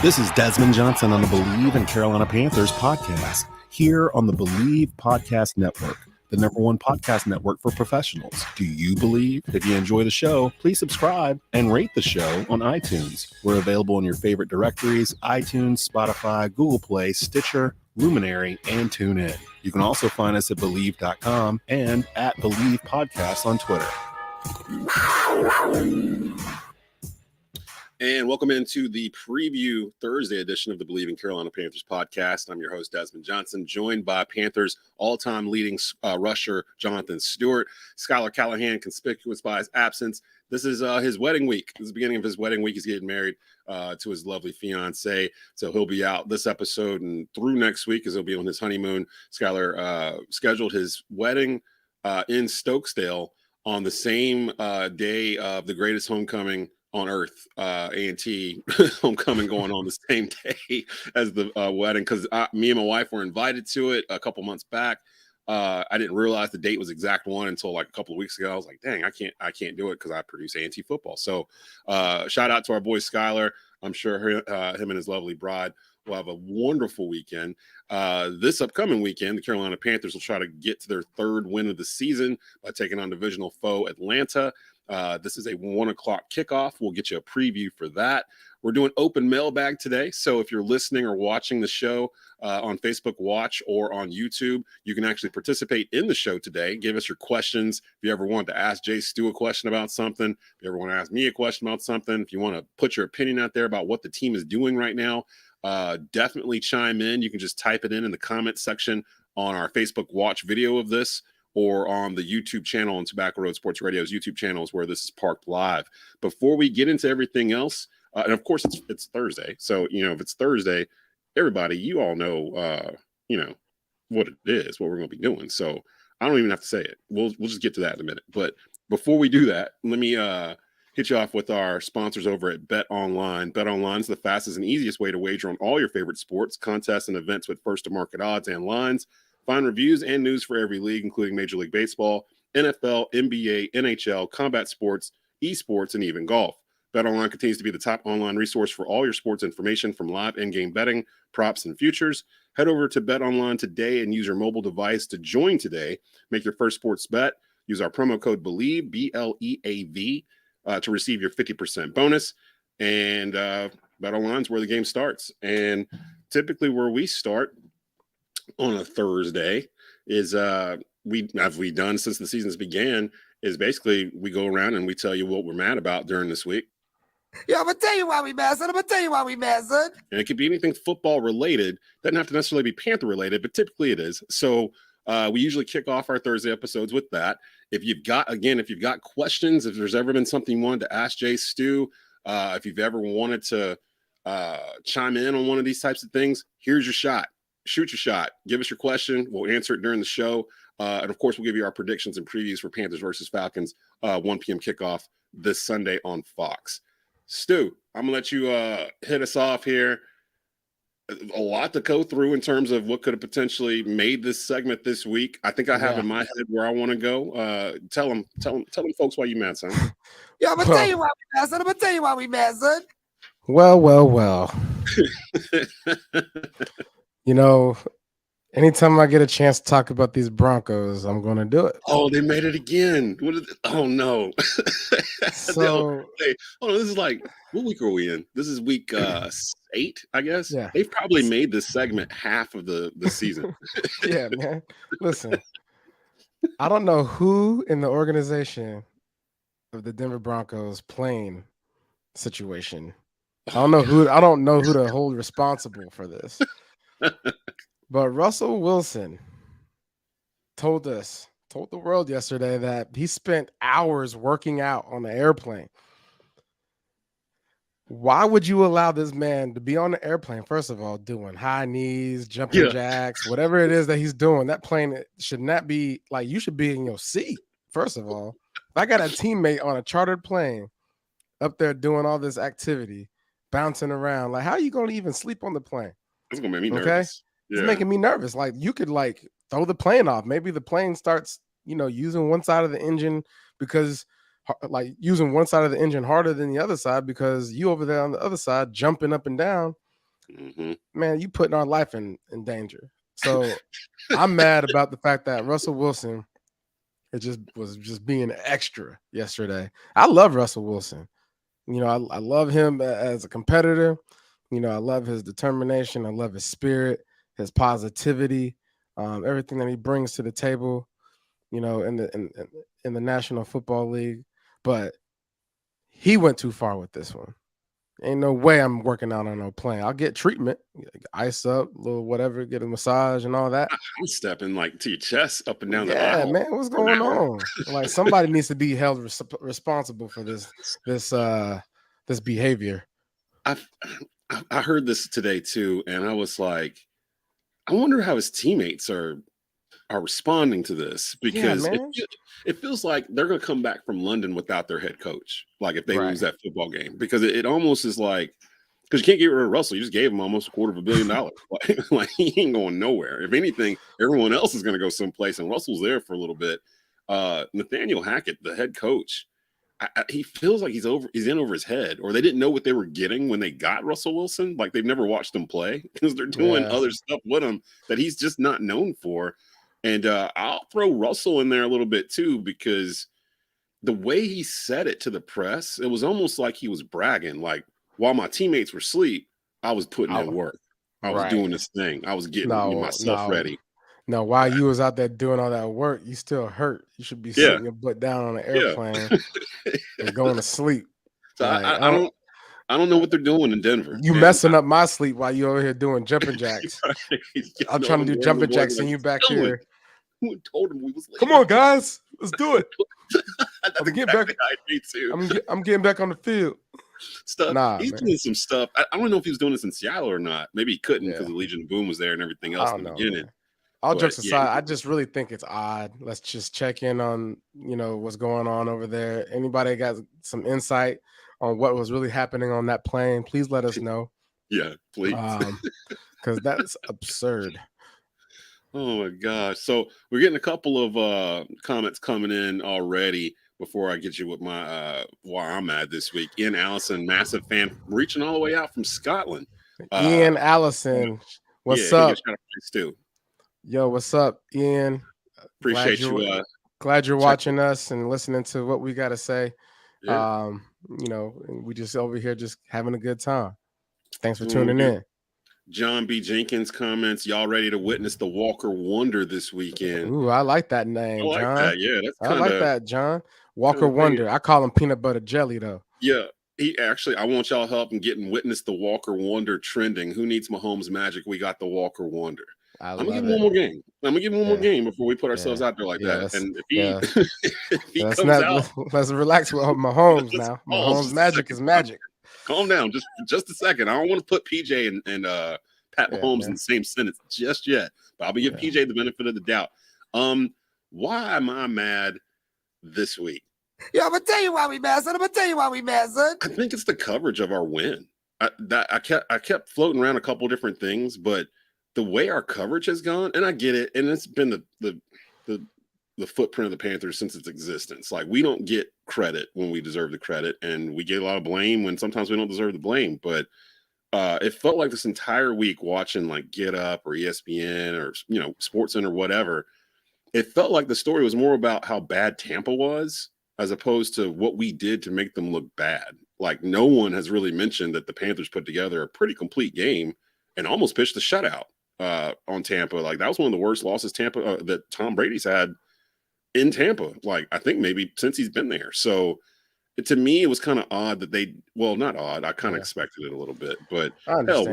This is Desmond Johnson on the Bleav and Carolina Panthers podcast, here on the Bleav Podcast Network, the #1 podcast network for professionals. Do you believe? If you enjoy the show, please subscribe and rate the show on iTunes. We're available in your favorite directories: iTunes, Spotify, Google Play, Stitcher, Luminary, and TuneIn. You can also find us at Bleav.com and at Bleav Podcasts on Twitter. And welcome into the preview Thursday edition of the Bleav in Carolina Panthers podcast. I'm your host, Desmond Johnson, joined by Panthers all-time leading rusher, Jonathan Stewart. Schuyler Callahan, conspicuous by his absence. This is his wedding week. This is the beginning of his wedding week. He's getting married to his lovely fiance. So he'll be out this episode and through next week as he'll be on his honeymoon. Schuyler scheduled his wedding in Stokesdale on the same day of the greatest homecoming on earth, A&T homecoming going on the same day as the wedding, because me and my wife were invited to it a couple months back. I didn't realize the date was exact one until like a couple of weeks ago. I was like, dang, I can't do it because I produce A&T football. So shout out to our boy Schuyler. I'm sure him and his lovely bride will have a wonderful weekend. This upcoming weekend, the Carolina Panthers will try to get to their third win of the season by taking on divisional foe Atlanta. This is a 1:00 kickoff. We'll get you a preview for that. We're doing open mailbag today. So if you're listening or watching the show on Facebook Watch or on YouTube, you can actually participate in the show today. Give us your questions. If you ever want to ask J-Stew a question about something, if you ever want to ask me a question about something, if you want to put your opinion out there about what the team is doing right now, definitely chime in. You can just type it in the comment section on our Facebook Watch video of this, or on the YouTube channel on Tobacco Road Sports Radio's YouTube channels where this is parked live. Before we get into everything else, and of course it's Thursday, so if it's Thursday, everybody, you all know what it is, what we're going to be doing. So I don't even have to say it. We'll just get to that in a minute. But before we do that, let me hit you off with our sponsors over at Bet Online. Bet Online is the fastest and easiest way to wager on all your favorite sports, contests, and events with first-to-market odds and lines. Find reviews and news for every league, including Major League Baseball, NFL, NBA, NHL, combat sports, esports, and even golf. BetOnline continues to be the top online resource for all your sports information, from live in-game betting, props, and futures. Head over to BetOnline today and use your mobile device to join today. Make your first sports bet. Use our promo code Bleav, BLEAV, to receive your 50% bonus. And BetOnline is where the game starts. And typically where we start on a Thursday is we've done since the seasons began, is basically we go around and we tell you what we're mad about during this week. Yeah, I'm gonna tell you why we mad, son. And it could be anything football related. Doesn't have to necessarily be Panther related, but typically it is. So we usually kick off our Thursday episodes with that. If you've got questions, if there's ever been something you wanted to ask J-Stew, if you've ever wanted to chime in on one of these types of things, here's your shot. Shoot your shot. Give us your question. We'll answer it during the show. And, of course, we'll give you our predictions and previews for Panthers versus Falcons, 1 p.m. kickoff this Sunday on Fox. Stu, I'm going to let you hit us off here. A lot to go through in terms of what could have potentially made this segment this week. I think I have in my head where I want to go. Tell them folks why you mad, son. Yeah, I'm going to tell you why we mad, son. Well. Anytime I get a chance to talk about these Broncos, I'm going to do it. Oh, they made it again. Oh, no. So, this is like, what week are we in? This is week 8, I guess. Yeah. They've probably made this segment half of the season. Yeah, man. Listen, I don't know who in the organization of the Denver Broncos playing situation. I don't know who to hold responsible for this. But Russell Wilson told the world yesterday that he spent hours working out on the airplane. Why would you allow this man to be on the airplane, first of all, doing high knees, jumping jacks, whatever it is that he's doing? That plane should not be like, you should be in your seat, first of all. If I got a teammate on a chartered plane up there doing all this activity, bouncing around, like, how are you going to even sleep on the plane? It's going to make me nervous. It's making me nervous. Like, you could throw the plane off. Maybe the plane starts, using one side of the engine because using one side of the engine harder than the other side because you over there on the other side jumping up and down. Mm-hmm. Man, you putting our life in danger. So I'm mad about the fact that Russell Wilson was just being extra yesterday. I love Russell Wilson. I love him as a competitor. I love his determination. I love his spirit, his positivity, everything that he brings to the table. In the National Football League, but he went too far with this one. Ain't no way I'm working out on no plane. I'll get treatment, ice up, little whatever, get a massage and all that. I'm stepping like to your chest up and down the Yeah, aisle. man, what's going on? Like somebody needs to be held responsible for this behavior. I heard this today too, and I was like, I wonder how his teammates are responding to this, because it feels like they're going to come back from London without their head coach. Like if they lose that football game, because it almost is like, because you can't get rid of Russell. You just gave him almost $250 million. like he ain't going nowhere. If anything, everyone else is going to go someplace, and Russell's there for a little bit. Nathaniel Hackett, the head coach, he feels like he's in over his head, or they didn't know what they were getting when they got Russell Wilson. Like they've never watched him play, because they're doing other stuff with him that he's just not known for. And I'll throw Russell in there a little bit too, because the way he said it to the press, it was almost like he was bragging. Like, while my teammates were asleep, I was putting in work. I was doing this thing. I was getting myself ready. No, while you was out there doing all that work, you still hurt. You should be sitting your butt down on an airplane and going to sleep. So like, I don't know what they're doing in Denver. You messing up my sleep while you over here doing jumping jacks. I'm trying to do jumping jacks and you back here. Who told him we was late? Come on, guys, let's do it. I'm getting back on the field. He's doing some stuff. I don't know if he was doing this in Seattle or not. Maybe he couldn't because the Legion of Boom was there and everything else in the beginning. All jokes aside, I just really think it's odd. Let's just check in on what's going on over there. Anybody got some insight on what was really happening on that plane? Please let us know. Yeah, please, because that's absurd. Oh my gosh! So we're getting a couple of comments coming in already. Before I get you with my why I'm at this week, Ian Allison, massive fan, reaching all the way out from Scotland. Ian Allison, what's up? Yo, what's up, Ian? Appreciate you. Glad you're watching us and listening to what we got to say. Yeah. We just over here just having a good time. Thanks for tuning in. John B. Jenkins comments, y'all ready to witness the Walker Wonder this weekend? Ooh, I like that name, I like John. That. Yeah, I like that, John. Walker Wonder. I call him peanut butter jelly, though. Yeah. I want y'all help in getting witness the Walker Wonder trending. Who needs Mahomes magic? We got the Walker Wonder. I'm gonna give him one more game. More game before we put ourselves out there like that. And if he comes out, let's relax with Mahomes now. Mahomes magic is magic. Calm down, just a second. I don't want to put PJ and Pat Mahomes in the same sentence just yet, but I'll be giving PJ the benefit of the doubt. Why am I mad this week? Yeah, I'm gonna tell you why we mad, son. I think it's the coverage of our win. I kept floating around a couple different things, but the way our coverage has gone, and I get it, and it's been the footprint of the Panthers since its existence. Like, we don't get credit when we deserve the credit, and we get a lot of blame when sometimes we don't deserve the blame. But it felt like this entire week watching like Get Up or ESPN or SportsCenter or whatever, it felt like the story was more about how bad Tampa was as opposed to what we did to make them look bad. Like, no one has really mentioned that the Panthers put together a pretty complete game and almost pitched the shutout on Tampa. Like, that was one of the worst losses that Tom Brady's had in Tampa. Like, I think maybe since he's been there. So to me, it was kind of odd that not odd. I kind of expected it a little bit, but hell,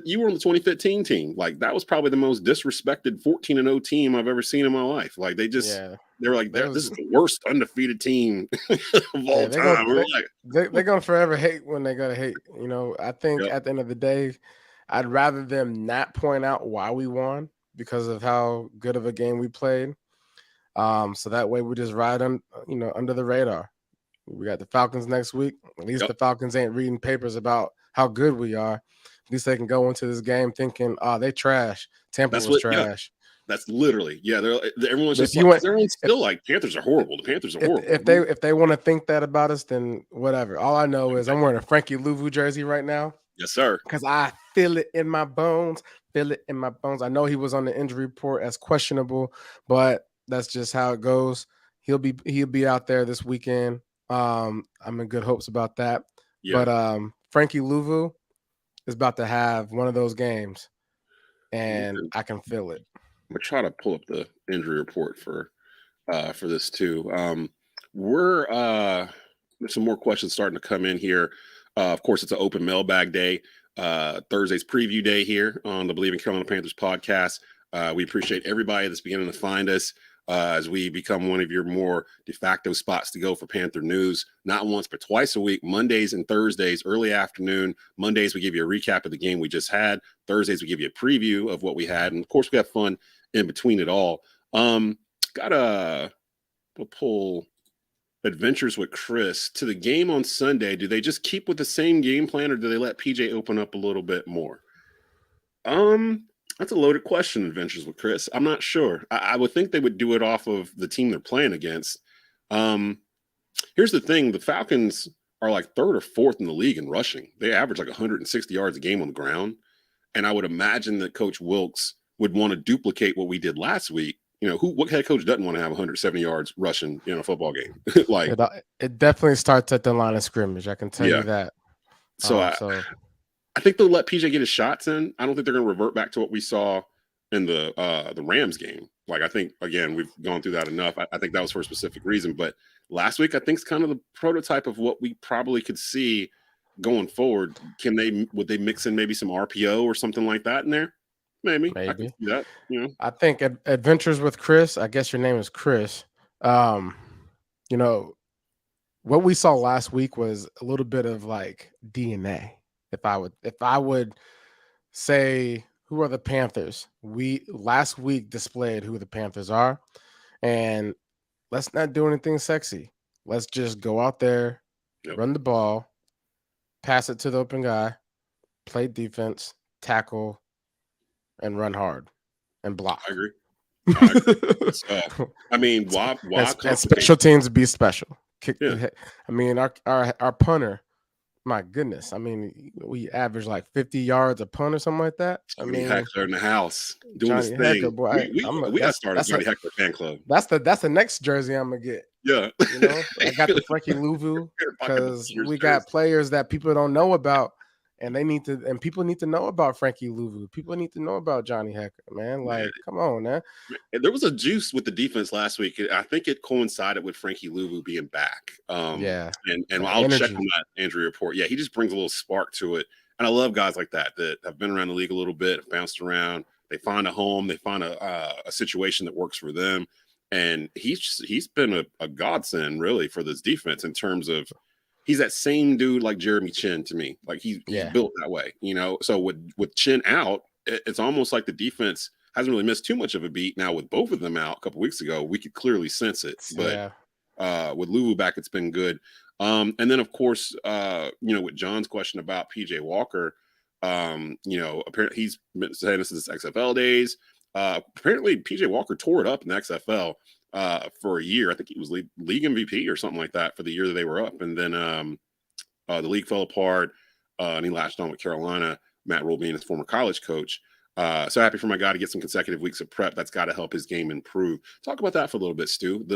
you were on the 2015 team. Like, that was probably the most disrespected 14-0 team I've ever seen in my life. Like, they were like, this is the worst undefeated team of all time. They're going to forever hate when they got to hate. I think at the end of the day, I'd rather them not point out why we won because of how good of a game we played. So that way we just ride under the radar. We got the Falcons next week. At least the Falcons ain't reading papers about how good we are. At least they can go into this game thinking, they trash. Tampa was trash. That's literally, everyone's just everyone's still like, Panthers are horrible. The Panthers are horrible. If they want to think that about us, then whatever. All I know is I'm wearing a Frankie Louvu jersey right now. Yes, sir. because I feel it in my bones. Feel it in my bones. I know he was on the injury report as questionable, but that's just how it goes. He'll be out there this weekend. I'm in good hopes about that. Yeah. But Frankie Louvu is about to have one of those games, and I can feel it. I'm gonna try to pull up the injury report for this too. We're There's some more questions starting to come in here. Of course, it's an open mailbag day. Thursday's preview day here on the Bleav in Carolina Panthers podcast. We appreciate everybody that's beginning to find us as we become one of your more de facto spots to go for Panther news, not once but twice a week, Mondays and Thursdays, early afternoon. Mondays, we give you a recap of the game we just had. Thursdays, we give you a preview of what we had. And of course, we have fun in between it all. We'll pull Adventures with Chris to the game on Sunday. Do they just keep with the same game plan, or do they let PJ open up a little bit more? That's a loaded question, Adventures with Chris. I'm not sure. I would think they would do it off of the team they're playing against. Here's the thing. The Falcons are like third or fourth in the league in rushing. They average like 160 yards a game on the ground. And I would imagine that Coach Wilkes would want to duplicate what we did last week. You know, what head coach doesn't want to have 170 yards rushing in a football game? Like it definitely starts at the line of scrimmage. I can tell you that. So I think they'll let PJ get his shots in. I don't think they're going to revert back to what we saw in the Rams game. Like, I think, again, we've gone through that enough. I think that was for a specific reason. But last week, I think is kind of the prototype of what we probably could see going forward. Would they mix in maybe some RPO or something like that in there? Maybe. I can see that, you know. I think Adventures with Chris, I guess your name is Chris. You know, what we saw last week was a little bit of like DNA. If I would say, who are the Panthers? We last week displayed who the Panthers are, and let's not do anything sexy. Let's just go out there, run the ball, pass it to the open guy, play defense, tackle, and run hard and block. I agree. I mean, why and special teams be special. I mean, our punter, my goodness. I mean, we average like 50 yards a punt or something like that. I mean, Heckler in the house doing Johnny his thing. Heckler, boy, We got started Johnny Heckler fan club. That's the next jersey I'm gonna get. Yeah, you know, I got the Frankie Louvu because we got players that people don't know about, and people need to know about Frankie Louvu. People need to know about Johnny Heckler, man. Like, come on, man. There was a juice with the defense last week. I think it coincided with Frankie Louvu being back. And I'll check on that injury report. Yeah, he just brings a little spark to it. And I love guys like that have been around the league a little bit, have bounced around. They find a home. They find a situation that works for them. And he's been a godsend, really, for this defense in terms of he's that same dude like Jeremy Chin to me. Like he's built that way, you know. So with Chin out, it's almost like the defense hasn't really missed too much of a beat. Now with both of them out a couple weeks ago, we could clearly sense it. But with Louvu back, it's been good. And then of course, you know, with John's question about PJ Walker, you know, apparently he's been saying this is his XFL days. Apparently PJ Walker tore it up in the XFL for a year. I think he was league MVP or something like that for the year that they were up. And then the league fell apart and he latched on with Carolina, Matt Rhule being his former college coach. So happy for my guy to get some consecutive weeks of prep. That's got to help his game improve. Talk about that for a little bit, Stu.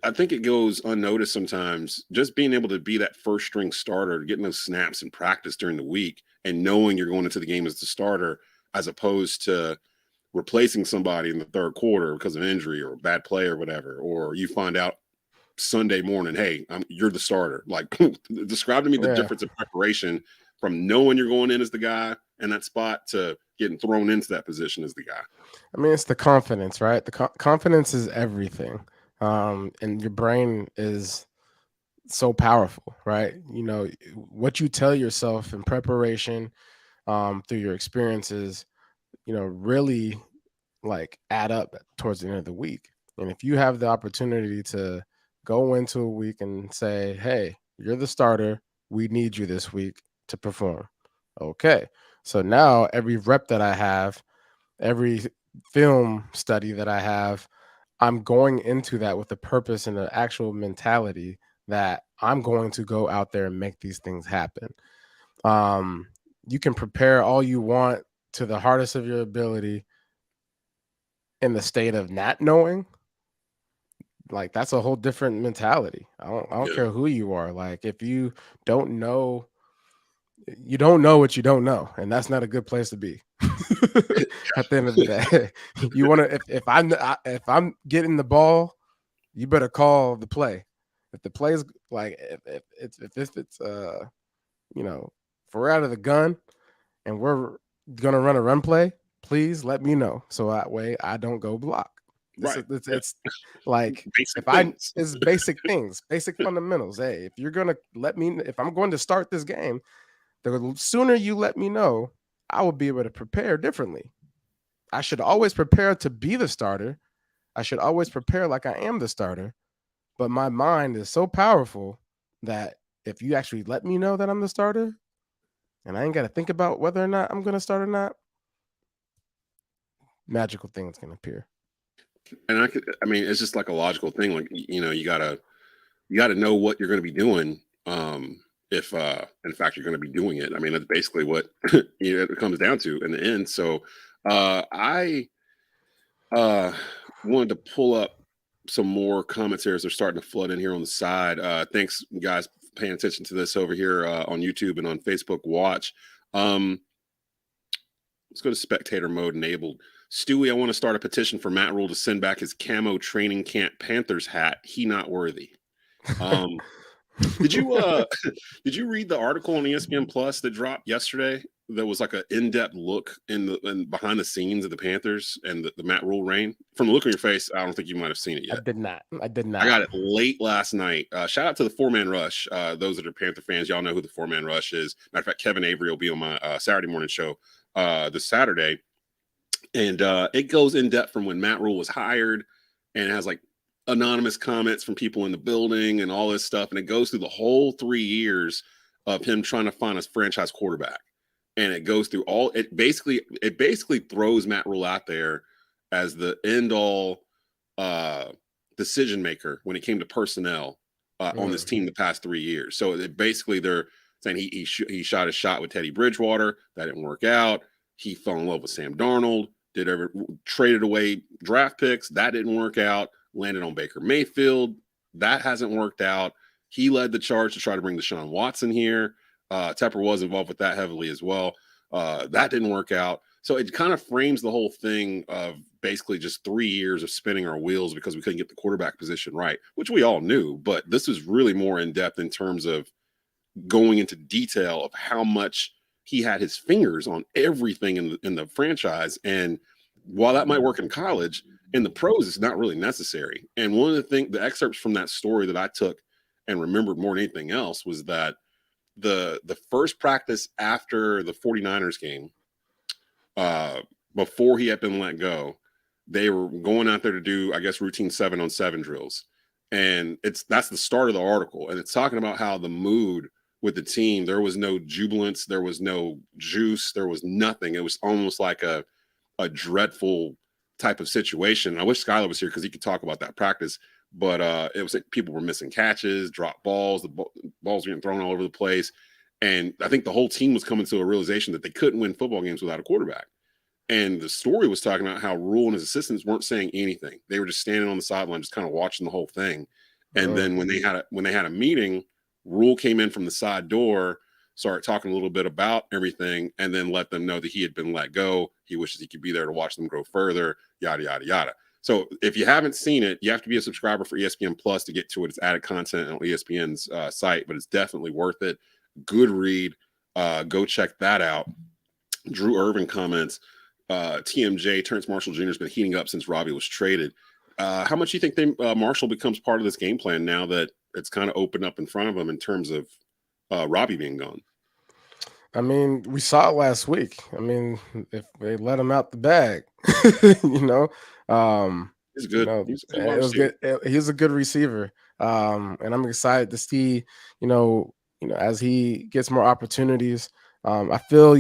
I think it goes unnoticed sometimes, just being able to be that first string starter, getting those snaps in practice during the week and knowing you're going into the game as the starter, as opposed to replacing somebody in the third quarter because of injury or a bad play or whatever, or you find out Sunday morning, hey, you're the starter. Like, describe to me the difference in preparation from knowing you're going in as the guy in that spot to getting thrown into that position as the guy. I mean, it's the confidence, right? The confidence is everything. And your brain is so powerful, right? You know, what you tell yourself in preparation through your experiences, you know, really like add up towards the end of the week. And if you have the opportunity to go into a week and say, hey, you're the starter, we need you this week to perform. Okay. So now every rep that I have, every film study that I have, I'm going into that with the purpose and the actual mentality that I'm going to go out there and make these things happen. You can prepare all you want to the hardest of your ability in the state of not knowing. Like, that's a whole different mentality. I don't Yeah. care who you are. Like, if you don't know, you don't know what you don't know, and that's not a good place to be. At the end of the day, you want to. If I'm getting the ball, you better call the play. If the play's like if it's you know, if we're out of the gun and we're gonna run a run play, please let me know so that way I don't go block. Right. It's like Basic things. it's basic things, basic fundamentals. Hey, if you're gonna if I'm going to start this game, the sooner you let me know, I will be able to prepare differently. I should always prepare to be the starter. I should always prepare like I am the starter. But my mind is so powerful that if you actually let me know that I'm the starter and I ain't got to think about whether or not I'm going to start or not, magical things can appear. And I mean, it's just like a logical thing. Like, you gotta know what you're going to be doing. If in fact you're going to be doing it. I mean, that's basically what it comes down to in the end. So I wanted to pull up some more commentaries. They're starting to flood in here on the side. Thanks, guys, paying attention to this over here on YouTube and on Facebook Watch. Let's go to spectator mode enabled. Stewie, I want to start a petition for Matt Rhule to send back his camo training camp Panthers hat. He not worthy. Did you read the article on ESPN Plus that dropped yesterday? That was like an in-depth look in behind the scenes of the Panthers and the Matt Rhule reign. From the look on your face, I don't think you might have seen it yet. I did not. I got it late last night. Shout out to the four-man rush. Those that are Panther fans, y'all know who the four-man rush is. Matter of fact, Kevin Avery will be on my Saturday morning show this Saturday. And it goes in depth from when Matt Rhule was hired, and it has like anonymous comments from people in the building and all this stuff. And it goes through the whole 3 years of him trying to find a franchise quarterback. And it goes through all it basically throws Matt Rhule out there as the end all decision maker when it came to personnel on this team the past 3 years. So they're saying he shot his shot with Teddy Bridgewater. That didn't work out. He fell in love with Sam Darnold. Traded away draft picks. That didn't work out. Landed on Baker Mayfield. That hasn't worked out. He led the charge to try to bring Deshaun Watson here. Tepper was involved with that heavily as well. That didn't work out. So it kind of frames the whole thing of basically just 3 years of spinning our wheels because we couldn't get the quarterback position right, which we all knew. But this is really more in depth in terms of going into detail of how much he had his fingers on everything in the franchise. And while that might work in college, in the pros, it's not really necessary. And one of the excerpts from that story that I took and remembered more than anything else was that the first practice after the 49ers game, before he had been let go, they were going out there to do, I guess, routine 7-on-7 drills. And that's the start of the article. And it's talking about how the mood with the team, there was no jubilance, there was no juice, there was nothing. It was almost like a dreadful type of situation. I wish Schuyler was here because he could talk about that practice. But it was like people were missing catches, dropped balls, the balls were getting thrown all over the place. And I think the whole team was coming to a realization that they couldn't win football games without a quarterback. And the story was talking about how Rhule and his assistants weren't saying anything. They were just standing on the sideline, just kind of watching the whole thing. And then when they had a meeting, Rhule came in from the side door, started talking a little bit about everything, and then let them know that he had been let go. He wishes he could be there to watch them grow further, yada, yada, yada. So if you haven't seen it, you have to be a subscriber for ESPN Plus to get to it. It's added content on ESPN's site, but it's definitely worth it. Good read. Go check that out. Drew Irvin comments, TMJ, Terence Marshall Jr. has been heating up since Robbie was traded. How much do you think Marshall becomes part of this game plan now that it's kind of opened up in front of him in terms of Robbie being gone? I mean, we saw it last week. I mean, if they let him out the bag, He's good. It was good. He's a good receiver, and I'm excited to see, as he gets more opportunities. I feel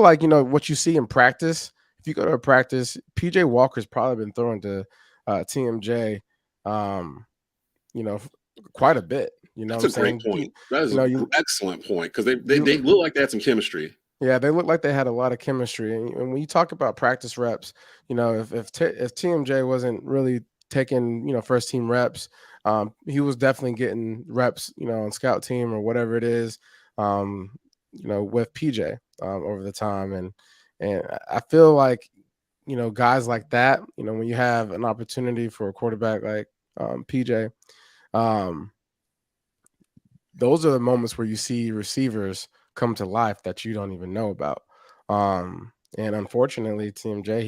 like what you see in practice. If you go to a practice, PJ Walker's probably been throwing to TMJ, quite a bit. You know That's what I'm a great saying? point. That is You an excellent point because they you look like they had some chemistry. Yeah, they look like they had a lot of chemistry. And when you talk about practice reps, if TMJ wasn't really taking first team reps, he was definitely getting reps on scout team or whatever it is, with PJ over the time. And I feel like guys like that, when you have an opportunity for a quarterback like PJ, um, those are the moments where you see receivers come to life that you don't even know about. And unfortunately, TMJ,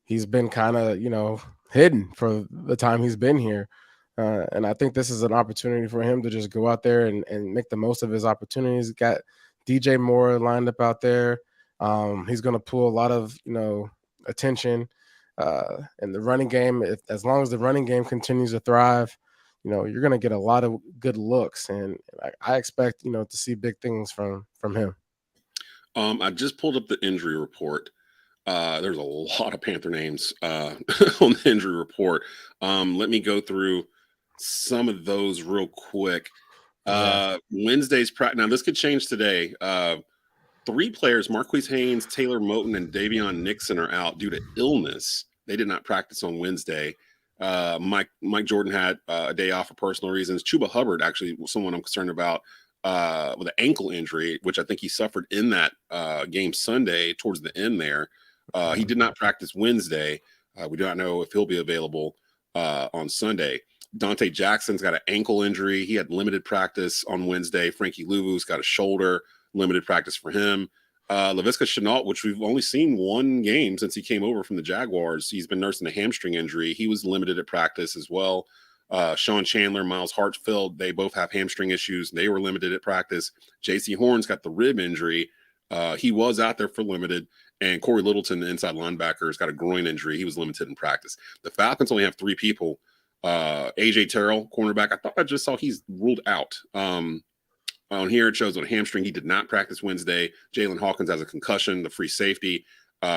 he's been kind of hidden for the time he's been here. And I think this is an opportunity for him to just go out there and make the most of his opportunities. Got DJ Moore lined up out there. He's going to pull a lot of attention in the running game. As long as the running game continues to thrive, you're going to get a lot of good looks, and I expect to see big things from him. I just pulled up the injury report. There's a lot of Panther names on the injury report. Let me go through some of those real quick. Wednesday's practice. Now, this could change today. 3 players, Marquise Haynes, Taylor Moton, and Davion Nixon, are out due to illness. They did not practice on Wednesday. Mike Jordan had a day off for personal reasons. Chuba Hubbard, actually, was someone I'm concerned about with an ankle injury, which I think he suffered in that game Sunday towards the end there. He did not practice Wednesday. We do not know if he'll be available on Sunday. Dante Jackson's got an ankle injury. He had limited practice on Wednesday. Frankie Louvu's got a shoulder, limited practice for him. Laviska Shenault, which we've only seen one game since he came over from the Jaguars. He's been nursing a hamstring injury. He was limited at practice as well. Sean Chandler, Miles Hartsfield, they both have hamstring issues. They were limited at practice. J.C. Horn's got the rib injury. He was out there for limited. And Corey Littleton, the inside linebacker, has got a groin injury. He was limited in practice. The Falcons only have 3 people. AJ Terrell, cornerback, I thought I just saw he's ruled out. On here, it shows on a hamstring. He did not practice Wednesday. Jalen Hawkins has a concussion, the free safety.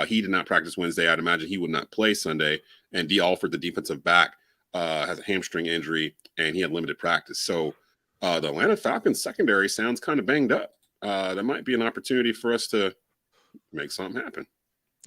He did not practice Wednesday. I'd imagine he would not play Sunday. And D. Alford, the defensive back, has a hamstring injury, and he had limited practice. So the Atlanta Falcons secondary sounds kind of banged up. That might be an opportunity for us to make something happen.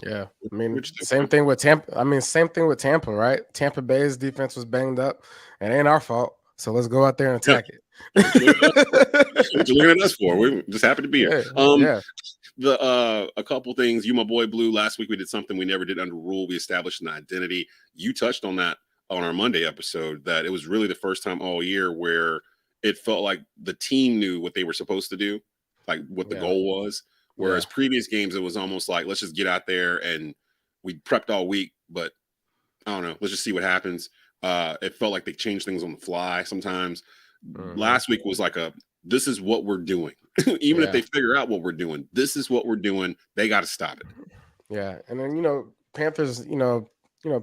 Yeah, I mean, same thing with Tampa, right? Tampa Bay's defense was banged up. It ain't our fault, so let's go out there and attack it. What you looking at us for? We're just happy to be here. A couple things. You, my boy Bleav, last week we did something we never did under Rhule. We established an identity. You touched on that on our Monday episode, that it was really the first time all year where it felt like the team knew what they were supposed to do, like what the goal was. Whereas previous games, it was almost like, let's just get out there and we prepped all week, but I don't know, let's just see what happens. It felt like they changed things on the fly sometimes. Last week was like this is what we're doing. Even if they figure out what we're doing, this is what we're doing. They got to stop it. Yeah. And then, Panthers,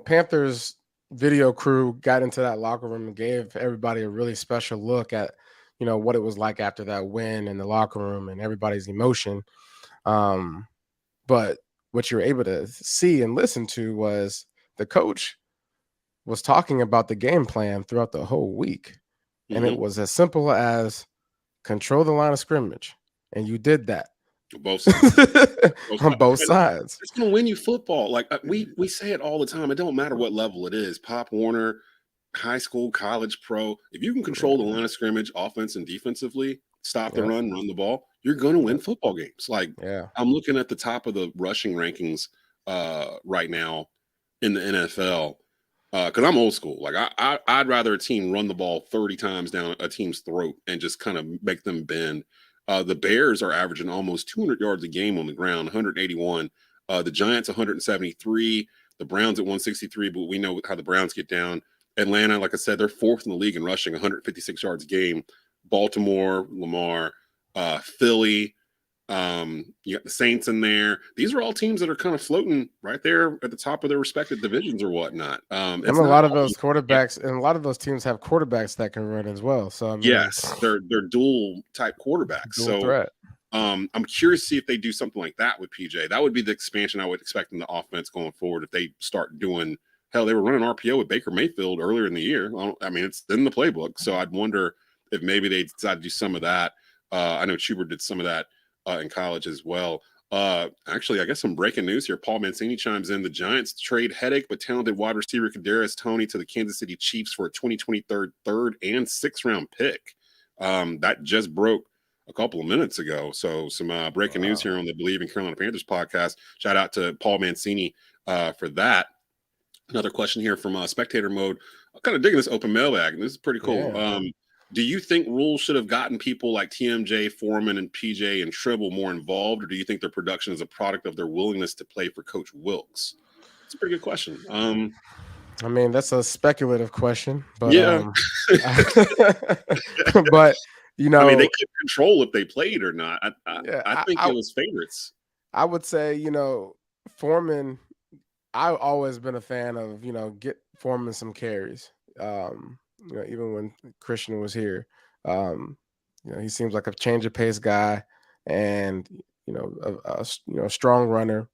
Panthers video crew got into that locker room and gave everybody a really special look at, what it was like after that win in the locker room and everybody's emotion. But what you're able to see and listen to was the coach was talking about the game plan throughout the whole week. And it was as simple as control the line of scrimmage. And you did that. Both sides. On both sides. It's going to win you football. Like we say it all the time. It don't matter what level it is. Pop Warner, high school, college, pro. If you can control the line of scrimmage, offense and defensively, stop the run the ball, you're going to win football games. Like I'm looking at the top of the rushing rankings right now in the NFL because I'm old school. Like I'd rather a team run the ball 30 times down a team's throat and just kind of make them bend. The Bears are averaging almost 200 yards a game on the ground, 181. The Giants 173. The Browns at 163, but we know how the Browns get down. Atlanta, like I said, they're 4th in the league in rushing, 156 yards a game. Baltimore, Lamar, Philly, you got the Saints in there. These are all teams that are kind of floating right there at the top of their respective divisions or whatnot. And a lot of those quarterbacks, and a lot of those teams have quarterbacks that can run as well. So I mean, yes, they're dual type quarterbacks. Dual threat. I'm curious to see if they do something like that with PJ. That would be the expansion I would expect in the offense going forward. If they start doing, hell, they were running RPO with Baker Mayfield earlier in the year. I mean, it's in the playbook. So I'd wonder if maybe they decide to do some of that. I know Schubert did some of that in college as well. Actually, I guess some breaking news here. Paul Mancini chimes in. The Giants trade headache but talented wide receiver Kadarius Toney to the Kansas City Chiefs for a 2023 third and sixth round pick. That just broke a couple of minutes ago. So some breaking news here on the Bleav in Carolina Panthers podcast. Shout out to Paul Mancini for that. Another question here from Spectator Mode. I'm kind of digging this open mailbag, and this is pretty cool. Yeah. Do you think Rhule should have gotten people like TMJ, Foreman, and PJ and Tribble more involved, or do you think their production is a product of their willingness to play for Coach Wilks? It's a pretty good question. I mean, that's a speculative question, but yeah. But you know, I mean, they could control if they played or not. I think it was favorites. I would say, you know, Foreman. I've always been a fan of, you know, get Foreman some carries. You know, even when Christian was here, you know, he seems like a change of pace guy, and you know, a strong runner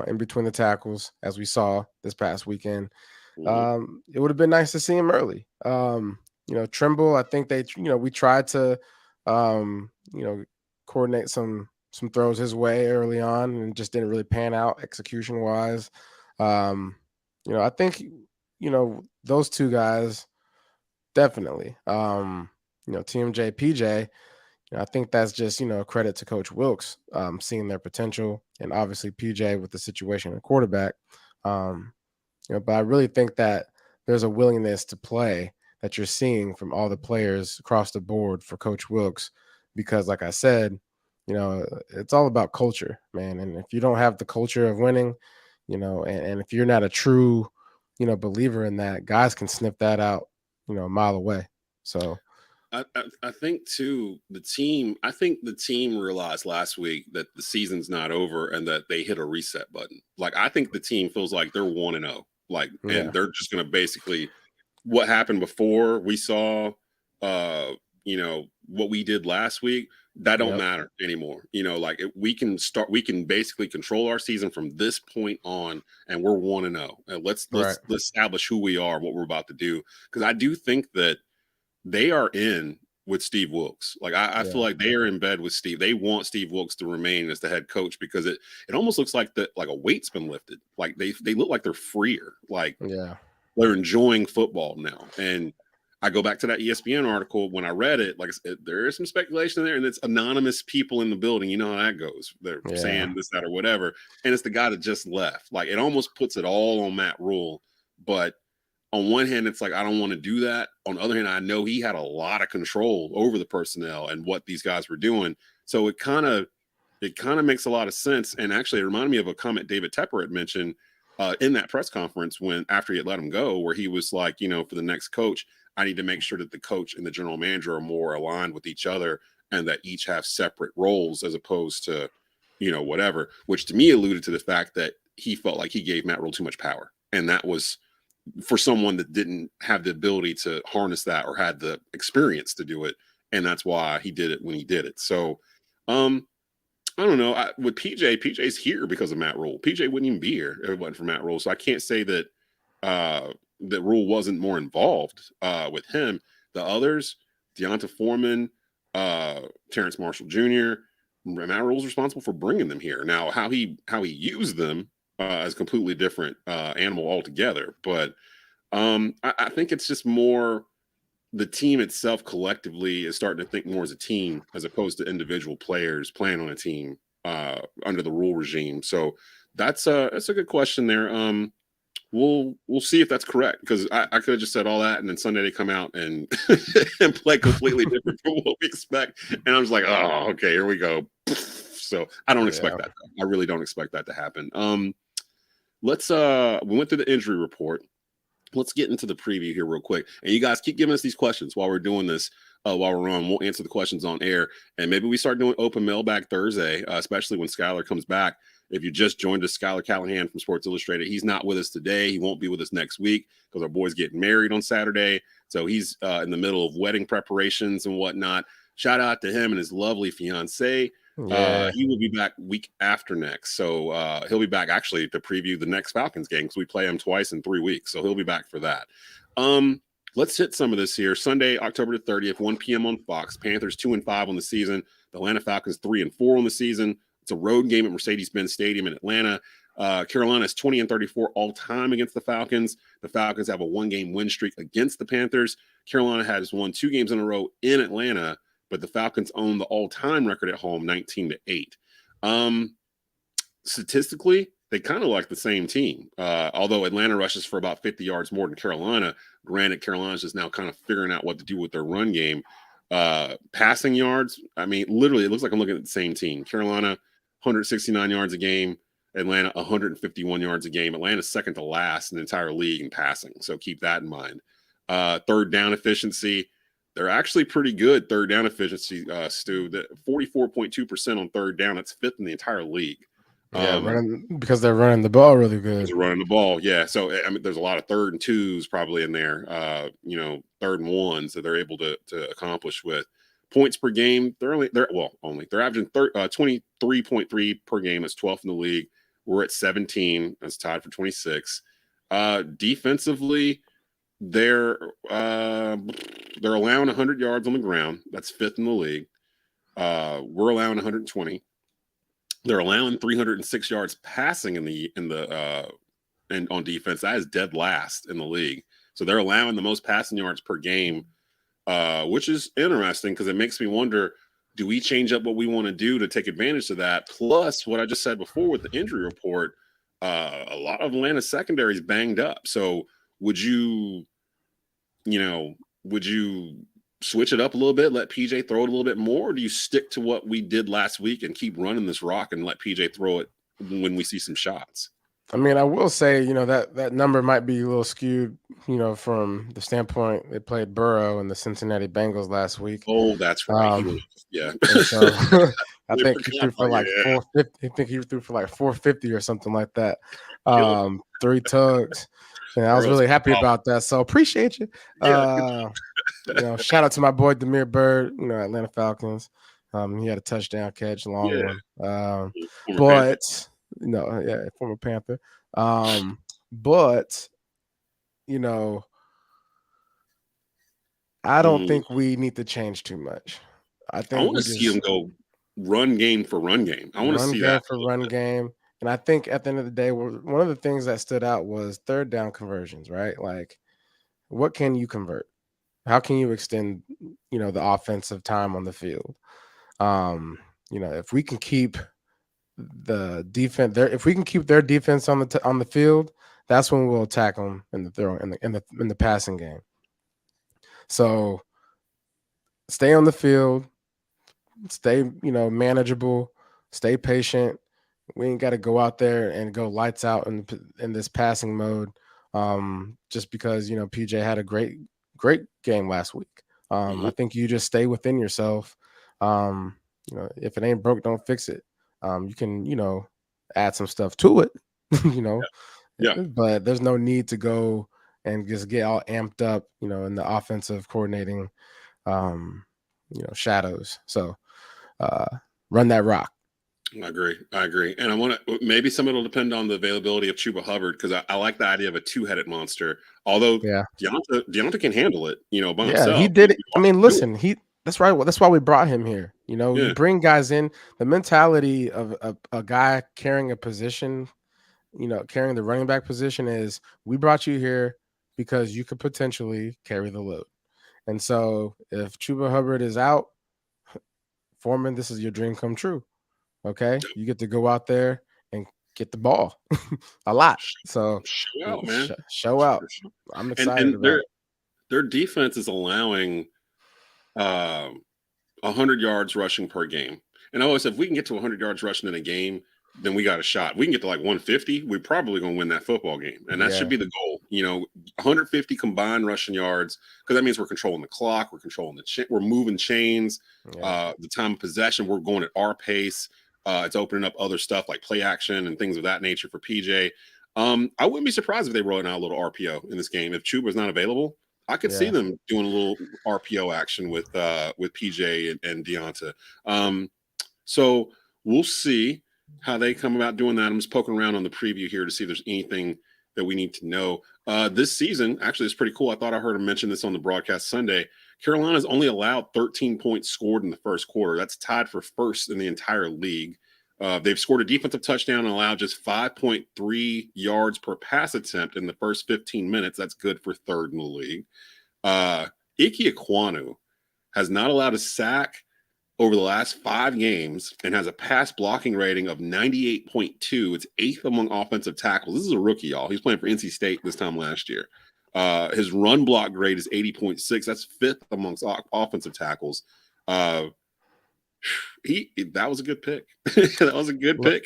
in between the tackles, as we saw this past weekend. It would have been nice to see him early. You know, Trimble, I think they, you know, we tried to, you know, coordinate some throws his way early on, and just didn't really pan out execution wise. You know, I think, you know, those two guys definitely. You know, TMJ, PJ, you know, I think that's just, you know, credit to Coach Wilks, seeing their potential, and obviously PJ with the situation at quarterback. You know, but I really think that there's a willingness to play that you're seeing from all the players across the board for Coach Wilks, because like I said, you know, it's all about culture, man. And if you don't have the culture of winning, you know, and if you're not a true, you know, believer in that, guys can sniff that out, you know, a mile away. So I think too, I think the team realized last week that the season's not over and that they hit a reset button. Like, I think the team feels like they're 1-0, like, and they're just going to basically, what happened before we saw, you know, what we did last week, that don't matter anymore. You know, like we can basically control our season from this point on, and we're 1-0. And let's establish who we are, what we're about to do. Because I do think that they are in with Steve Wilks. Like I feel like they are in bed with Steve. They want Steve Wilks to remain as the head coach, because it almost looks like a weight's been lifted. Like they look like they're freer. Like they're enjoying football now. And I go back to that ESPN article. When I read it, like I said, there is some speculation there, and it's anonymous people in the building. You know how that goes. They're saying this, that, or whatever. And it's the guy that just left. Like, it almost puts it all on Matt Rhule. But on one hand, it's like, I don't want to do that. On the other hand, I know he had a lot of control over the personnel and what these guys were doing. So it kind of makes a lot of sense. And actually, it reminded me of a comment David Tepper had mentioned in that press conference after he had let him go, where he was like, you know, for the next coach, I need to make sure that the coach and the general manager are more aligned with each other, and that each have separate roles as opposed to, you know, whatever, which to me alluded to the fact that he felt like he gave Matt Rhule too much power. And that was for someone that didn't have the ability to harness that or had the experience to do it. And that's why he did it when he did it. So I don't know. With PJ's here because of Matt Rhule. PJ wouldn't even be here if it wasn't for Matt Rhule. So I can't say that that Rhule wasn't more involved with him. The others, Deonta Foreman, Terence Marshall Jr., Matt Rhule's responsible for bringing them here. Now, how he used them is a completely different animal altogether. But I think it's just more the team itself collectively is starting to think more as a team as opposed to individual players playing on a team under the Rhule regime. So that's a good question there. We'll see if that's correct, because I could have just said all that, and then Sunday they come out and and play completely different from what we expect. And I'm just like, oh, okay, here we go. So I don't expect that. I really don't expect that to happen. We went through the injury report. Let's get into the preview here real quick. And you guys keep giving us these questions while we're doing this, while we're on. We'll answer the questions on air. And maybe we start doing open mailbag Thursday, especially when Schuyler comes back. If you just joined us, Schuyler Callahan from Sports Illustrated, he's not with us today. He won't be with us next week because our boy's getting married on Saturday. So he's in the middle of wedding preparations and whatnot. Shout out to him and his lovely fiance. He will be back week after next. So he'll be back actually to preview the next Falcons game, because we play him twice in 3 weeks. So he'll be back for that. let's hit some of this here. Sunday, October 30th, 1 p.m. on Fox. Panthers 2-5 on the season. The Atlanta Falcons 3-4 on the season. It's a road game at Mercedes-Benz Stadium in Atlanta. Carolina is 20-34 all time against the Falcons. The Falcons have a 1-game win streak against the Panthers. Carolina has won 2 games in a row in Atlanta, but the Falcons own the all-time record at home, 19-8. Statistically, they kind of like the same team. Although Atlanta rushes for about 50 yards more than Carolina. Granted, Carolina's just now kind of figuring out what to do with their run game. Passing yards, I mean, literally, it looks like I'm looking at the same team. Carolina, 169 yards a game. Atlanta, 151 yards a game. Atlanta's second to last in the entire league in passing, so keep that in mind. Third down efficiency, they're actually pretty good. Third down efficiency, Stu, 44.2% on third down. That's fifth in the entire league. Yeah, because they're running the ball really good. They're running the ball, yeah. So I mean, there's a lot of 3rd and 2s probably in there. 3rd and 1s that they're able to accomplish with points per game. They're averaging 23.3 per game. That's 12th in the league. We're at 17. That's tied for 26. Defensively, they're allowing 100 yards on the ground. That's 5th in the league. We're allowing 120. They're allowing 306 yards passing and on defense. That is dead last in the league. So they're allowing the most passing yards per game, which is interesting because it makes me wonder, do we change up what we want to do to take advantage of that? Plus, what I just said before with the injury report, a lot of Atlanta's secondary is banged up. So would you switch it up a little bit, let PJ throw it a little bit more, or do you stick to what we did last week and keep running this rock and let PJ throw it when we see some shots? I mean, I will say, that number might be a little skewed, from the standpoint they played Burrow and the Cincinnati Bengals last week. Oh, that's right. Yeah. So I think he threw for like 450. I think he threw for like 450 or something like that. 3 tugs. And I was really happy about that. So appreciate you. Shout out to my boy Demir Bird, Atlanta Falcons. He had a touchdown catch, long one. Former Panther. I don't think we need to change too much. I want to see him go run game for run game. I want to see that for run game. And I think at the end of the day, one of the things that stood out was third down conversions, right? Like, what can you convert? How can you extend, the offensive time on the field? If we can keep the defense there, if we can keep their defense on the field, that's when we'll attack them in the passing game. So stay on the field, stay, manageable, stay patient. We ain't got to go out there and go lights out in this passing mode, just because PJ had a great game last week. I think you just stay within yourself. If it ain't broke, don't fix it. You can add some stuff to it, but there's no need to go and just get all amped up, in the offensive coordinating, shadows. So run that rock. I agree. And I want to, maybe some of it'll depend on the availability of Chuba Hubbard, because I like the idea of a 2-headed monster. Although Deonta can handle it, by himself. He did it. I mean, listen, that's right. That's why we brought him here. You bring guys in. The mentality of a guy carrying a position, carrying the running back position is, we brought you here because you could potentially carry the load. And so if Chuba Hubbard is out, Foreman, this is your dream come true. Okay, you get to go out there and get the ball a lot. So show out, man. Show out. I'm excited about it. Their defense is allowing 100 yards rushing per game. And I always said, if we can get to 100 yards rushing in a game, then we got a shot. We can get to like 150, we're probably going to win that football game. And that should be the goal. 150 combined rushing yards, because that means we're controlling the clock, we're controlling we're moving chains, the time of possession, we're going at our pace. It's opening up other stuff like play action and things of that nature for PJ. I wouldn't be surprised if they roll out a little RPO in this game. If Chuba's not available, I could see them doing a little RPO action with PJ and Deonta. So we'll see how they come about doing that. I'm just poking around on the preview here to see if there's anything that we need to know. This season, actually, it's pretty cool. I thought I heard him mention this on the broadcast Sunday. Carolina's only allowed 13 points scored in the first quarter. That's tied for first in the entire league. They've scored a defensive touchdown and allowed just 5.3 yards per pass attempt in the first 15 minutes. That's good for third in the league. Ike Ekwonu has not allowed a sack over the last 5 games and has a pass blocking rating of 98.2. It's 8th among offensive tackles. This is a rookie, y'all. He's playing for NC State this time last year. His run block grade is 80.6. That's 5th amongst offensive tackles. That was a good pick. That was a good pick.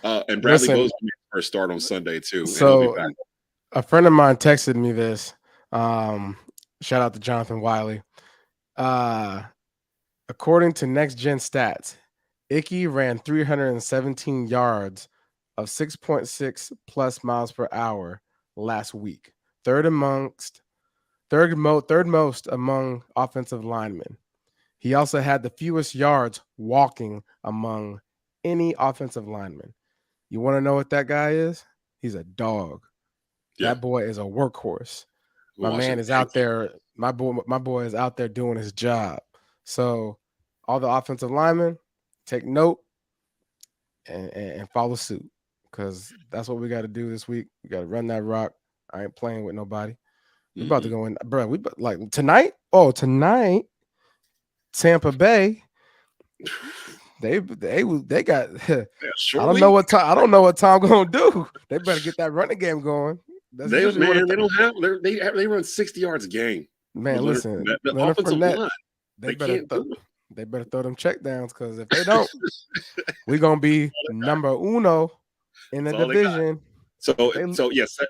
And Bradley Bozeman made his first start on Sunday too. So a friend of mine texted me this. Shout out to Jonathan Wiley. According to Next Gen Stats, Icky ran 317 yards of 6.6 plus miles per hour last week. Third most among offensive linemen. He also had the fewest yards walking among any offensive lineman. You want to know what that guy is? He's a dog. Yeah. That boy is a workhorse. My man is out there. My boy is out there doing his job. So all the offensive linemen, take note and follow suit, because that's what we got to do this week. We got to run that rock. I ain't playing with nobody. We're about to go in, bro. We like tonight. Oh, tonight, Tampa Bay. They got. I don't know what Tom gonna do. They better get that running game going. They run 60 yards a game. Man, listen, the offensive line. They better throw them check downs, because if they don't, we're gonna be number uno in the division. So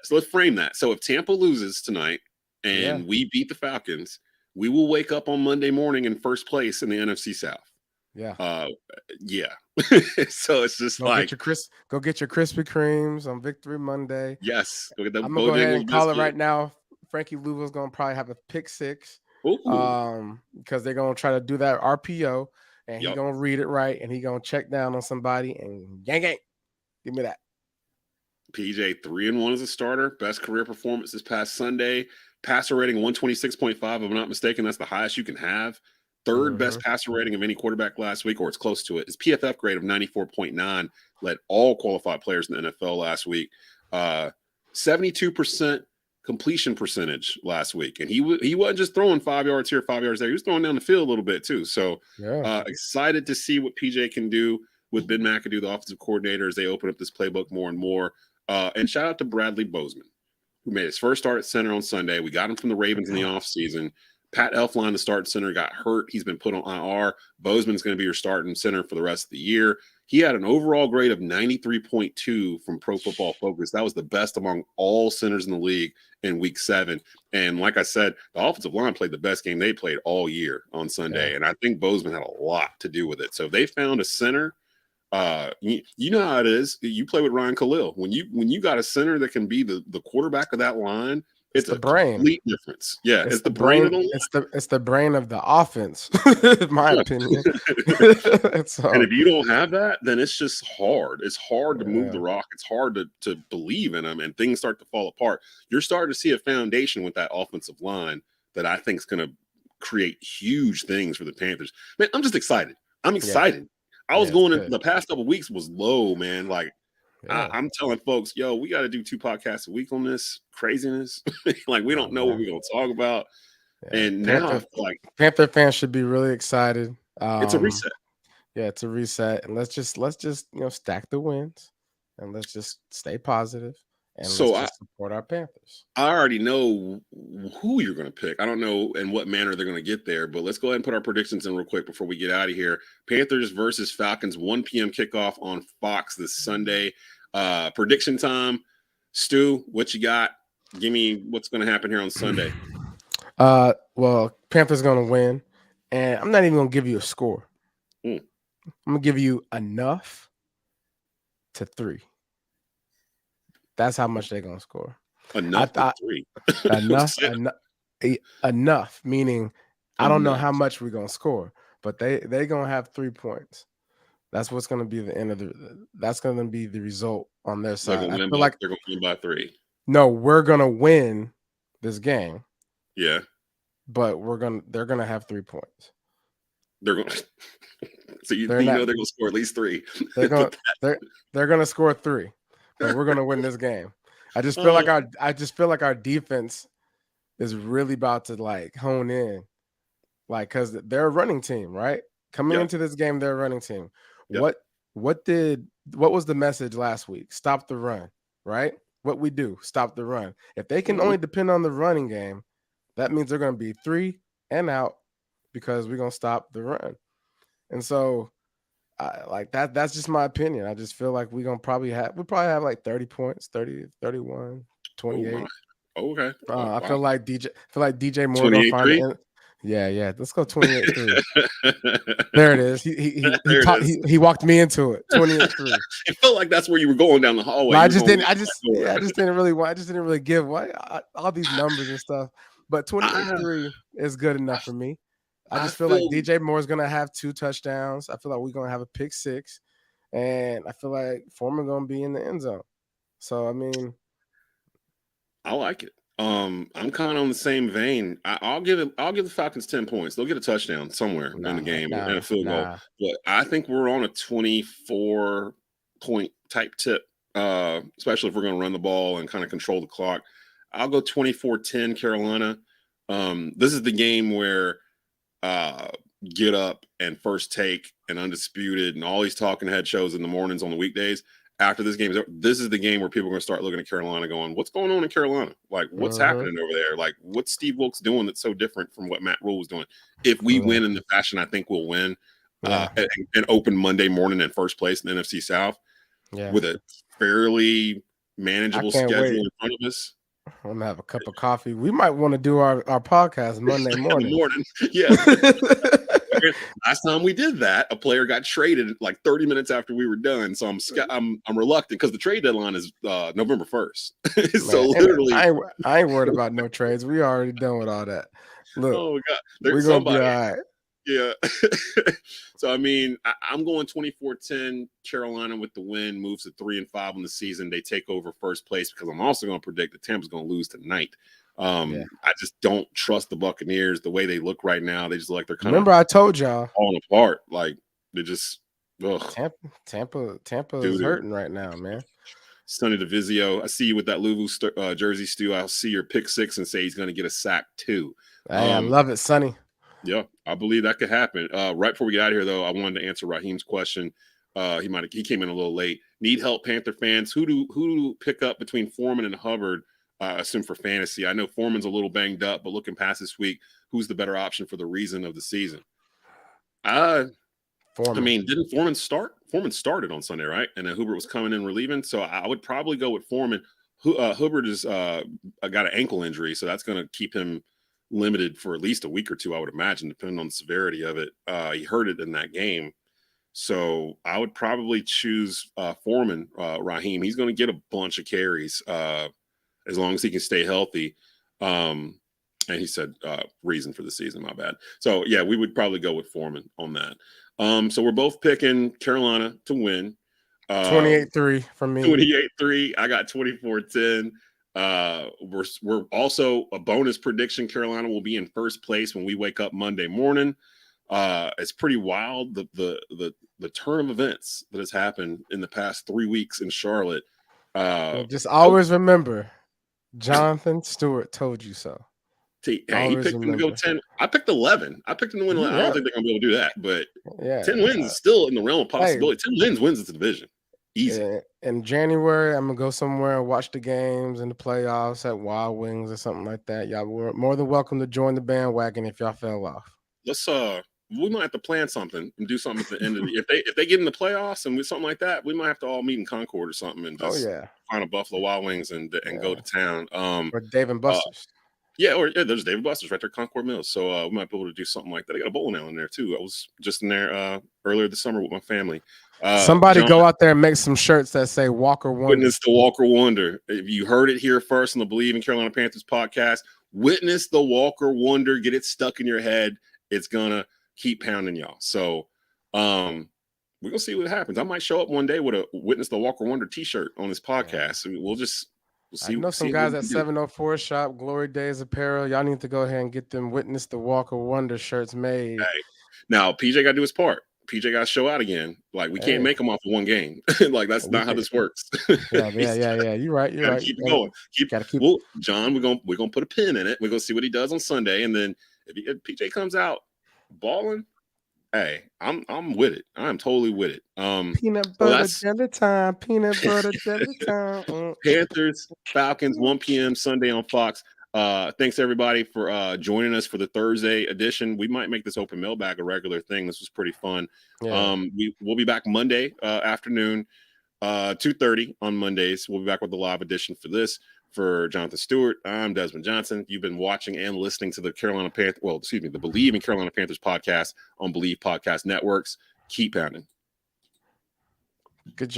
let's frame that. So if Tampa loses tonight and we beat the Falcons, we will wake up on Monday morning in first place in the NFC South. Yeah. So it's just go get your Krispy Kremes on Victory Monday. Yes. I'm gonna go ahead and call it right now. Frankie Louisville's gonna probably have a pick 6. Because they're gonna try to do that RPO, and he's gonna read it right, and he's gonna check down on somebody and gang. Give me that. PJ 3-1 as a starter. Best career performance this past Sunday. Passer rating 126.5, if I'm not mistaken. That's the highest you can have. Third best passer rating of any quarterback last week, or it's close to it. His PFF grade of 94.9 led all qualified players in the NFL last week. 72% completion percentage last week, and he wasn't just throwing 5 yards here, 5 yards there. He was throwing down the field a little bit too. So excited to see what PJ can do with Ben McAdoo, the offensive coordinator, as they open up this playbook more and more. And shout out to Bradley Bozeman, who made his first start at center on Sunday. We got him from the Ravens in the offseason. Pat Elflein, the starting center, got hurt. He's been put on IR. Bozeman's going to be your starting center for the rest of the year. He had an overall grade of 93.2 from Pro Football Focus. That was the best among all centers in the league in week 7. And like I said, the offensive line played the best game they played all year on Sunday. Yeah. And I think Bozeman had a lot to do with it. So they found a center. You know how it is. You play with Ryan Khalil. When you got a center that can be the quarterback of that line, it's the brain. Complete difference. Yeah, it's the brain of the line. It's the brain of the offense, in my opinion. And if you don't have that, then it's just hard. It's hard to move the rock. It's hard to believe in them, and things start to fall apart. You're starting to see a foundation with that offensive line that I think is going to create huge things for the Panthers. Man, I'm just excited. I'm excited. Yeah. I was going in the past couple of weeks was low, man. Like I'm telling folks, yo, we got to do 2 podcasts a week on this craziness. Like we don't know what we're going to talk about. Yeah. And now, Panther fans should be really excited. It's a reset. Yeah, it's a reset, and let's just stack the wins, and let's just stay positive. And so let's just support our Panthers. I already know who you're going to pick. I don't know in what manner they're going to get there, but let's go ahead and put our predictions in real quick before we get out of here. Panthers versus Falcons, 1 p.m. kickoff on Fox this Sunday. Prediction time. Stu, what you got? Give me what's going to happen here on Sunday. Well, Panthers going to win, and I'm not even going to give you a score. I'm going to give you enough to 3. That's how much they're gonna score. Enough to 3. enough. Meaning, I don't know how much we're gonna score, but they're gonna have 3 points. That's what's gonna be the end of that's gonna be the result on their side. They're gonna win by 3. No, we're gonna win this game, Yeah, but they're gonna have 3 points. they're going. So you They're know not. they're going to score at least 3. They're gonna But they're gonna score 3, but we're gonna win this game. I just feel oh, like our defense is really about to like hone in, like because they're a running team, right? Coming yep, into this game, they're a running team. yep. What was the message last week? Stop the run, right? What we do, stop the run. If they can Mhm. only depend on the running game, that means they're going to be 3 and out because we're going to stop the run. And so like that's just my opinion. I just feel like we'll probably have like 30 points, 30, 31, Oh 28. my. Okay. Oh, I wow. feel like DJ Moore gonna find 28-3. it. Yeah. Let's go 28-3. There it is. There it is. He walked me into it. 28-3. It felt like that's where you were going down the hallway. No, I You were just going didn't. I just didn't really give all these numbers and stuff. But 28-3 is good enough for me. I just feel like DJ Moore is gonna have 2 touchdowns. I feel like we're gonna have a pick 6, and I feel like Foreman gonna be in the end zone. So I mean, I like it. I'm kind of on the same vein. I'll give the Falcons 10 points. They'll get a touchdown somewhere in the game and a field goal. But I think we're on a 24-point type tip, especially if we're going to run the ball and kind of control the clock. I'll go 24-10 Carolina. This is the game where Get Up and First Take and Undisputed and all these talking head shows in the mornings on the weekdays. After this game is over, this is the game where people are going to start looking at Carolina going, what's going on in Carolina? Like, what's happening over there? Like, what's Steve Wilkes doing that's so different from what Matt Rhule was doing? If we win in the fashion I think we'll win, and open Monday morning in first place in the NFC South with a fairly manageable schedule in front of us. I'm going to have a cup of coffee. We might want to do our podcast Monday morning. Yeah. Last time we did that, a player got traded like 30 minutes after we were done. So I'm reluctant because the trade deadline is November 1st. So literally, I ain't worried about no trades. We already done with all that. Look, oh god, we're gonna be all right. Yeah. So I mean, I'm going 24-10. Carolina with the win moves to 3-5 on the season. They take over first place because I'm also going to predict that Tampa's going to lose tonight. I just don't trust the Buccaneers the way they look right now. They just look like they're kind of. Remember, I told y'all falling apart. Like they just. Tampa is hurting right now, man. Sonny DeVizio, I see you with that Louisville jersey, Stu. I'll see your pick 6 and say he's going to get a sack too. Hey, I love it, Sonny. Yeah, I Bleav that could happen. Right before we get out of here, though, I wanted to answer Raheem's question. He came in a little late. Need help, Panther fans? Who do pick up between Foreman and Hubbard? Assume for fantasy. I know Foreman's a little banged up, but looking past this week, who's the better option for the reason of the season? Foreman. I mean, didn't Foreman start? Foreman started on Sunday, right? And then Hubbard was coming in relieving. So I would probably go with Foreman. Hubbard is got an ankle injury, so that's going to keep him limited for at least a week or 2, I would imagine, depending on the severity of it. He hurt it in that game. So I would probably choose Foreman, Raheem. He's going to get a bunch of carries as long as he can stay healthy. And he said reason for the season, my bad. So, yeah, we would probably go with Foreman on that. So we're both picking Carolina to win. 28-3 from me. 28-3. I got 24-10. We're also a bonus prediction. Carolina will be in first place when we wake up Monday morning. It's pretty wild the turn of events that has happened in the past 3 weeks in Charlotte. Just always remember, Jonathan Stewart told you so. He picked them to go 10. I picked 11. I picked them to win. I don't think they're going to be able to do that, but 10 wins is still in the realm of possibility. 10 wins the division. Easy. In January, I'm going to go somewhere and watch the games in the playoffs at Wild Wings or something like that. Y'all were more than welcome to join the bandwagon if y'all fell off. Let's we might have to plan something and do something at the end of the if they get in the playoffs and something like that, we might have to all meet in Concord or something and just find a Buffalo Wild Wings and go to town. Or Dave and Buster's. There's Dave and Buster's right there, Concord Mills. So we might be able to do something like that. I got a bowling alley in there too. I was just in there earlier this summer with my family. Somebody go out there and make some shirts that say Walker Wonder. Witness the Walker Wonder. If you heard it here first on the Bleav in Carolina Panthers podcast, witness the Walker Wonder. Get it stuck in your head. It's gonna keep pounding y'all. So we're gonna see what happens. I might show up one day with a Witness the Walker Wonder t-shirt on this podcast. I mean, we'll just We'll I see. know some see guys what at we can do. 704 shop, Glory Days Apparel. Y'all need to go ahead and get them Witness the Walk of Wonder shirts made. Hey, now PJ got to do his part. PJ got to show out again. Like we can't Hey, make him off of one game. Like that's we not how could. this works. Yeah. He's You're right. You're got to right. keep it going. Gotta keep. Well, John, we're gonna put a pin in it. We're gonna see what he does on Sunday, and then if PJ comes out balling, hey, I'm with it. I'm totally with it. Peanut So butter that's jelly time. Peanut butter jelly time. Panthers, Falcons, 1 p.m. Sunday on Fox. Thanks everybody for joining us for the Thursday edition. We might make this open mailbag a regular thing. This was pretty fun. Yeah. We'll be back Monday afternoon, 2:30 on Mondays. We'll be back with the live edition for this. For Jonathan Stewart, I'm Desmond Johnson. You've been watching and listening to the the Bleav in Carolina Panthers podcast on Bleav Podcast Networks. Keep pounding. Good job.